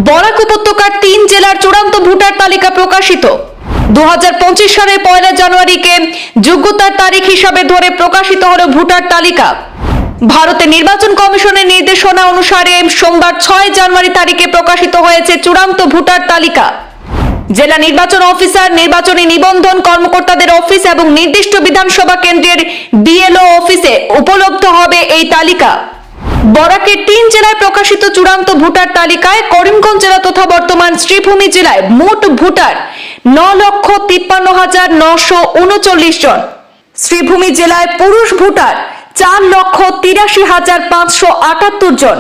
বরাক উপত্যকার 3 জেলার চূড়ান্ত ভোটার তালিকা প্রকাশিত। 2025 সালের 1 জানুয়ারিকে যোগ্যতার তারিখ হিসাবে ধরে প্রকাশিত হলো ভোটার তালিকা। ভারতের নির্বাচন কমিশনের নির্দেশনা অনুসারে সোমবার 6 জানুয়ারি তারিখে প্রকাশিত হয়েছে চূড়ান্ত ভোটার তালিকা। জেলা নির্বাচন অফিসার, নির্বাচনী নিবন্ধন কর্মকর্তাদের অফিস এবং নির্দিষ্ট বিধানসভা কেন্দ্রের বিএলও অফিসে উপলব্ধ হবে এই তালিকা। বরাকের 3 জেলায় প্রকাশিত চূড়ান্ত ভোটার তালিকায় করিমগঞ্জ জেলা তথা বর্তমান শ্রীভূমি জেলায় মোট ভোটার 9,53,939 জন। শ্রীভূমি জেলায় পুরুষ ভোটার 4,83,578 জন,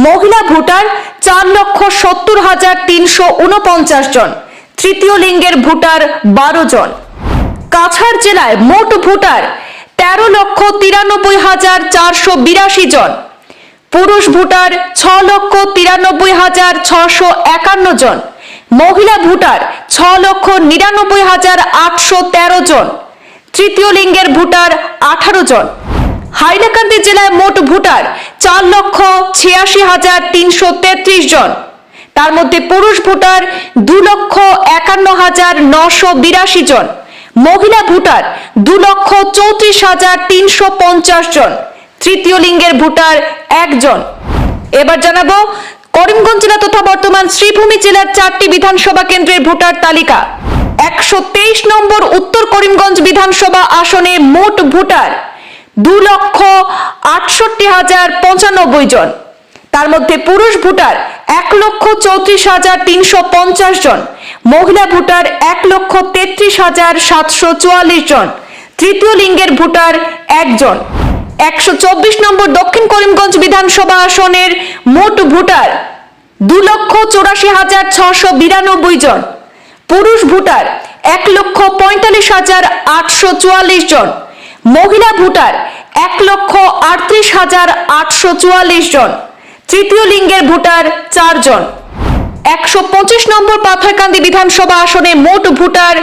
মহিলা ভোটার 4,70,349 জন, তৃতীয় লিঙ্গের ভোটার 12 জন। কাছাড় জেলায় মোট ভোটার 13,93,482 জন, পুরুষ ভোটার 6,93,651 জন, মহিলা ভোটার 6,99,813 জন, তৃতীয় লিঙ্গের ভোটার 18 জন। হাইলাকান্দি জেলায় মোট ভোটার 4,86,333 জন, তার মধ্যে পুরুষ ভোটার 2,51,982 জন, মহিলা ভোটার 2,34,350 জন, তৃতীয় লিঙ্গের ভোটার 1 জন। এবার জানাবো করিমগঞ্জ জেলা তথা বর্তমান শ্রীভূমি জেলার 4টি বিধানসভা কেন্দ্রের ভোটার তালিকা। 123 নম্বর উত্তর করিমগঞ্জ বিধানসভা আসনে মোট ভোটার 2,68,095 জন, তার মধ্যে পুরুষ ভোটার 1,34,350 জন, মহিলা ভোটার 1,33,744 জন, তৃতীয় লিঙ্গের ভোটার 1 জন। 124 নম্বর দক্ষিণ করিমগঞ্জ বিধানসভা আসনের মোট ভোটার 2,84,692 জন, পুরুষ ভোটার 1,45,844 জন, মহিলা ভোটার 1,38,844 জন, তৃতীয় লিঙ্গের ভোটার 4 জন। 125 নম্বর পাথারকান্দি বিধানসভা আসনে মোট ভোটার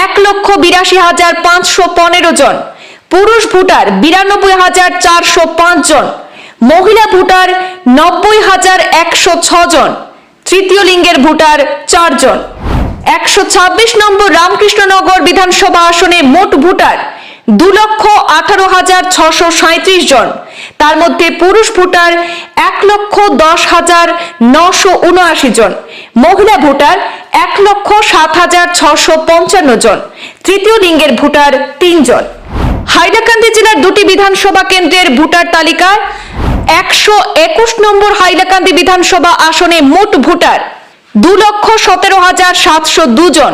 1,82,515 জন, পুরুষ ভোটার 92,405 জন, মহিলা ভোটার 90,106 জন, তৃতীয় লিঙ্গের ভোটার 4 জন। 126 নম্বর রামকৃষ্ণনগর বিধানসভা আসনে মোট ভোটার 2,18,637 জন, তার মধ্যে পুরুষ ভোটার 1,10,979 জন, মহিলা ভোটার 1,07,655 জন, তৃতীয় লিঙ্গের ভোটার 3 জন। হাইলাকান্দি জেলার 2টি বিধানসভা কেন্দ্রের ভোটার তালিকায় 121 নম্বর হাইলাকান্দি বিধানসভা আসনে মোট ভোটার 2,17,702 জন,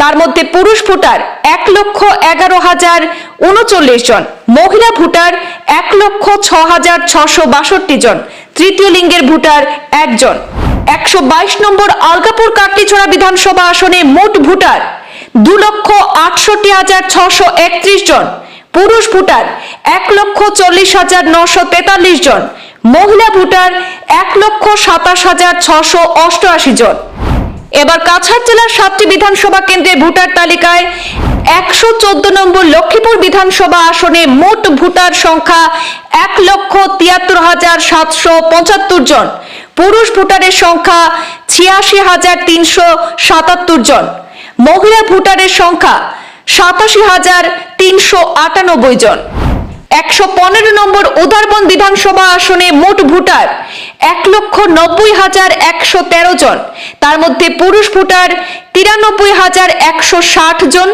তার মধ্যে পুরুষ ভোটার 1,11,039 জন, মহিলা ভোটার 1,06,662 জন, তৃতীয় লিঙ্গের ভোটার 1 জন। 122 নম্বর আলগাপুর কাটলিছড়া বিধানসভা আসনে মোট ভোটার 2,68,631 জন, পুরুষ ভোটার 1,40,943 জন, মহিলা ভোটার 1,27,688 জন। এবার কাছাড় জেলার 7টি বিধানসভা কেন্দ্রের ভোটার তালিকায় 114 নম্বর লক্ষ্মীপুর বিধানসভা আসনে মোট ভোটার সংখ্যা 1,73,775 জন, পুরুষ ভোটারের সংখ্যা 86,377 জন, মহিলা ভোটারের সংখ্যা 87,398 জন। 115 নম্বর উদারবন বিধানসভা আসনে মোট ভোটার 1,90,113 জন, তার মধ্যে পুরুষ ভোটার 93,160 জন,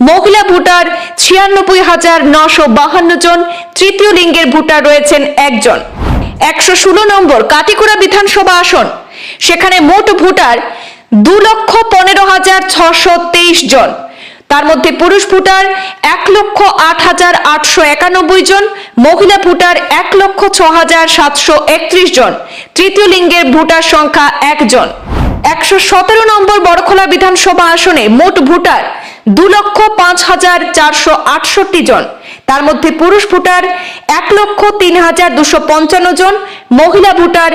মহিলা ভোটার 96,952 জন, তৃতীয় লিঙ্গের ভোটার রয়েছেন 1 জন। 116 নম্বর কাটিকুড়া বিধানসভা আসন, সেখানে মোট ভোটার 2,15,623 জন, তার মধ্যে পুরুষ ভোটার 1,08,891 জন, মহিলা ভোটার 1,06,731 জন, তৃতীয় লিঙ্গের ভোটার সংখ্যা 1 জন। 117 নম্বর বড়খোলা বিধানসভা আসনে মোট ভোটার 2,05,468 জন, তার মধ্যে পুরুষ ভোটার 1,03,255 জন, মহিলা ভোটার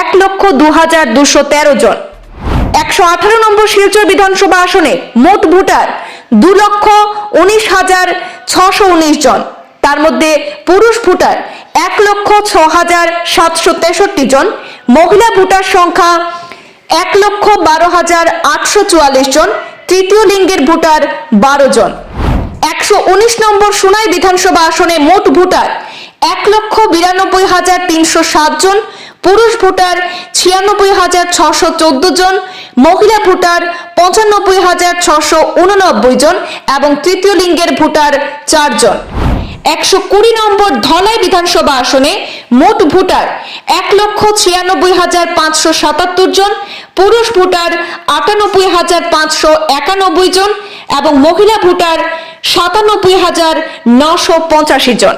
1,02,213 জন। 118 নম্বর শিলচর বিধানসভা আসনে মোট ভোটার 2,19,619 জন, তার মধ্যে পুরুষ ভোটার 1,06,763 জন, মহিলা ভোটার সংখ্যা 1,12,844 জন, তৃতীয় লিঙ্গের ভোটার 12 জন। 119 নম্বর সোনাই বিধানসভা আসনে মোট ভোটার 1,92,307 জন, পুরুষ ভোটার 96,614 জন, মহিলা ভোটার 95,689 জন এবং তৃতীয় লিঙ্গের ভোটার 4 জন। 120 নম্বর ধলাই বিধানসভা আসনে মোট ভোটার 1,96,577 জন, পুরুষ ভোটার 98,591 জন এবং মহিলা ভোটার 97,985 জন।